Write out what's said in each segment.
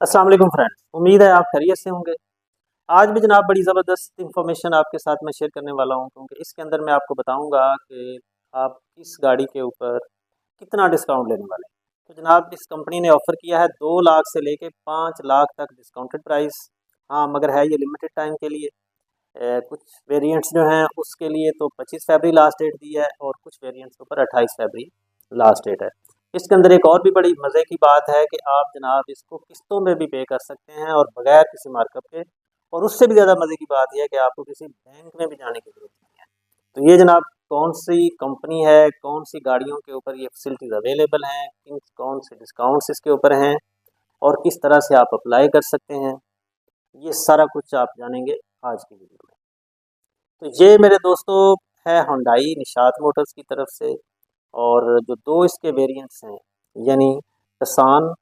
अस्सलाम वालेकुम फ्रेंड्स, उम्मीद है आप खैरियत से होंगे। आज भी जनाब बड़ी ज़बरदस्त इंफॉर्मेशन आपके साथ मैं शेयर करने वाला हूं, क्योंकि इसके अंदर मैं आपको बताऊंगा कि आप इस गाड़ी के ऊपर कितना डिस्काउंट लेने वाले हैं। तो जनाब इस कंपनी ने ऑफ़र किया है 2 लाख से लेके 5 लाख तक डिस्काउंटेड प्राइस। हाँ, मगर है ये लिमिटेड टाइम के लिए। कुछ वेरिएंट्स जो हैं उसके लिए तो 25 फरवरी लास्ट डेट दी है और कुछ वेरिएंट्स के ऊपर 28 फरवरी लास्ट डेट है। इसके अंदर एक और भी बड़ी मज़े की बात है कि आप जनाब इसको किस्तों में भी पे कर सकते हैं और बगैर किसी मार्कअप के। और उससे भी ज़्यादा मज़े की बात यह है कि आपको किसी बैंक में भी जाने की ज़रूरत नहीं है। तो ये जनाब कौन सी कंपनी है, कौन सी गाड़ियों के ऊपर ये फैसिलिटीज़ अवेलेबल हैं, किन कौन से डिस्काउंट्स इसके ऊपर हैं और किस तरह से आप अप्लाई कर सकते हैं, ये सारा कुछ आप जानेंगे आज की वीडियो में। तो ये मेरे दोस्तों है हुंडई निशात मोटर्स की तरफ से। और जो दो इसके वेरिएंट्स हैं, यानी टसान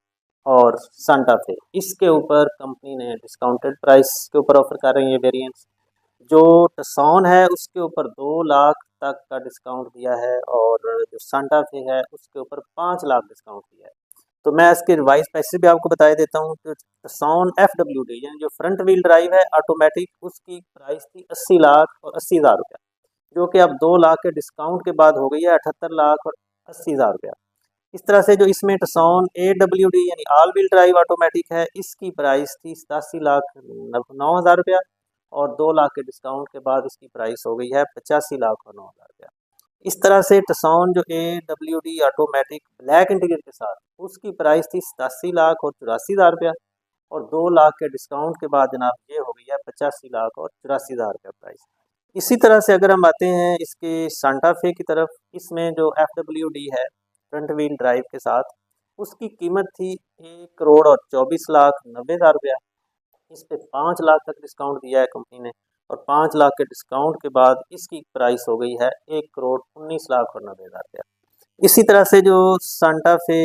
और सांता फे, इसके ऊपर कंपनी ने डिस्काउंटेड प्राइस के ऊपर ऑफर कर रही है ये वेरिएंट्स। जो टसान है उसके ऊपर 2 लाख तक का डिस्काउंट दिया है और जो सांता फे है उसके ऊपर 5 लाख डिस्काउंट दिया है। तो मैं इसके रिवाइज पैसे भी आपको बता देता हूँ। तो टसान FWD यानी जो फ्रंट व्हील ड्राइव है ऑटोमेटिक, उसकी प्राइस थी 80 लाख और 80,000 रुपया, जो कि अब 2 लाख के डिस्काउंट के बाद हो गई है 78 लाख और 80,000 रुपया। इस तरह से जो इसमें टसान AWD यानी ऑल व्हील ड्राइव ऑटोमेटिक है, इसकी प्राइस थी 87 लाख 9 हज़ार रुपया और 2 लाख के डिस्काउंट के बाद इसकी प्राइस हो गई है 85 लाख और 9 हज़ार रुपया। इस तरह से टसान जो AWD ऑटोमेटिक ब्लैक इंटीरियर के साथ, उसकी प्राइस थी 87 लाख और 84,000 रुपया और 2 लाख के डिस्काउंट के बाद जनाब ये हो गई है 85 लाख और 84,000 रुपया प्राइस। इसी तरह से अगर हम आते हैं इसके सांता फे की तरफ, इसमें जो FWD है फ्रंट व्हील ड्राइव के साथ, उसकी कीमत थी 1 करोड़ और 24 लाख 90 हज़ार रुपया। इस पे 5 लाख तक डिस्काउंट दिया है कंपनी ने और 5 लाख के डिस्काउंट के बाद इसकी प्राइस हो गई है 1 करोड़ 19 लाख और 90 हज़ार रुपया। इसी तरह से जो Santa Fe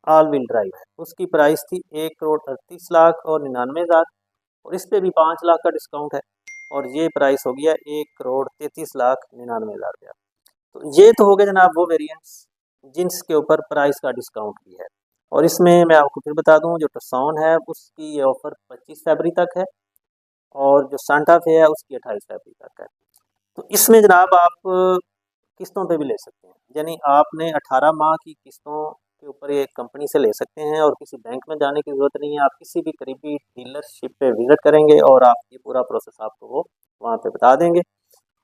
all wheel drive है उसकी प्राइस थी 1 करोड़ 38 लाख और 99 हज़ार और इस पे भी 5 लाख का डिस्काउंट है और ये प्राइस हो गया 1 करोड़ 33 लाख 99 हज़ार रुपया। तो ये तो हो गए जनाब वो वेरिएंट्स जिनके ऊपर प्राइस का डिस्काउंट भी है। और इसमें मैं आपको फिर बता दूं, जो टसान है उसकी ये ऑफ़र 25 फरवरी तक है और जो सांता फे है उसकी 28 फरवरी तक है। तो इसमें जनाब आप किस्तों पे भी ले सकते हैं, यानी आपने 18 माह की किस्तों के ऊपर ये कंपनी से ले सकते हैं और किसी बैंक में जाने की ज़रूरत नहीं है। आप किसी भी करीबी डीलरशिप पे विज़िट करेंगे और आप ये पूरा प्रोसेस आपको वो वहाँ पे बता देंगे।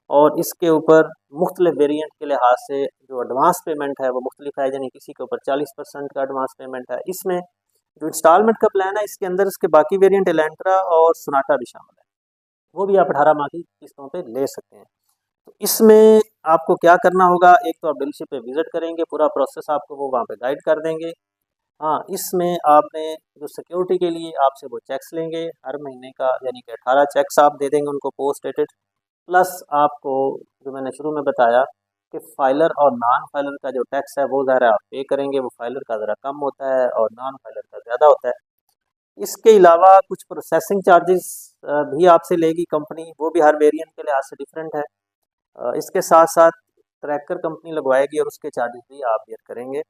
और इसके ऊपर मुख्तलिफ वेरिएंट के लिहाज से जो एडवांस पेमेंट है वो मुख्तलिफ है, यानी किसी के ऊपर 40% का एडवांस पेमेंट है। इसमें जो इंस्टॉलमेंट का प्लान है इसके अंदर इसके बाकी वेरिएंट एलेंट्रा और सोनाटा भी शामिल है, वो भी आप 18 माह की किस्तों पे ले सकते हैं। तो इसमें आपको क्या करना होगा, एक तो आप डीलरशिप पे विज़िट करेंगे, पूरा प्रोसेस आपको वो वहाँ पे गाइड कर देंगे। हाँ, इसमें आपने जो सिक्योरिटी के लिए आपसे वो चेक्स लेंगे हर महीने का, यानी कि 18 चेक्स आप दे देंगे उनको पोस्ट डेटेड। प्लस आपको जो मैंने शुरू में बताया कि फाइलर और नॉन फाइलर का जो टैक्स है वो ज़रा आप पे करेंगे, वो फाइलर का ज़रा कम होता है और नॉन फाइलर का ज़्यादा होता है। इसके अलावा कुछ प्रोसेसिंग चार्जेस भी आपसे लेगी कंपनी, वो भी हर वेरिएंट के लिहाज से डिफरेंट है। इसके साथ साथ ट्रैकर कंपनी लगवाएगी और उसके चार्जेस भी आप बेयर करेंगे।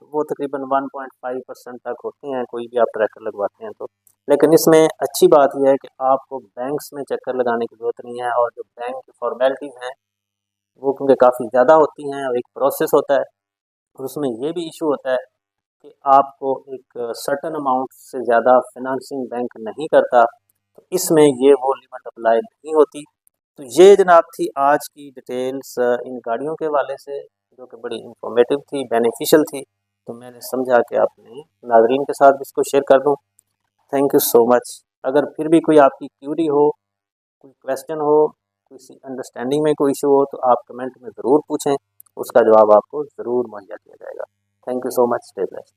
वो तकरीबन 1.5% तक होते हैं कोई भी आप ट्रैकर लगवाते हैं तो। लेकिन इसमें अच्छी बात यह है कि आपको बैंक्स में चक्कर लगाने की ज़रूरत नहीं है और जो बैंक की फॉर्मेलिटीज़ हैं वो क्योंकि काफ़ी ज़्यादा होती हैं और एक प्रोसेस होता है और उसमें ये भी इशू होता है कि आपको एक सर्टेन अमाउंट से ज़्यादा फिनंसिंग बैंक नहीं करता, तो इसमें ये वो लिमिट अप्लाई नहीं होती। तो ये जनाब थी आज की डिटेल्स इन गाड़ियों के हवाले से, जो कि बड़ी इंफॉर्मेटिव थी, बेनिफिशियल थी। तो मैंने समझा कि अपने नाज़रीन के साथ इसको शेयर कर दूँ। Thank you so much. अगर फिर भी कोई आपकी क्यूरी हो, कोई क्वेश्चन हो, किसी अंडरस्टैंडिंग में कोई इशू हो तो आप कमेंट में ज़रूर पूछें, उसका जवाब आपको ज़रूर मुहैया किया जाएगा। Thank you so much. Stay blessed.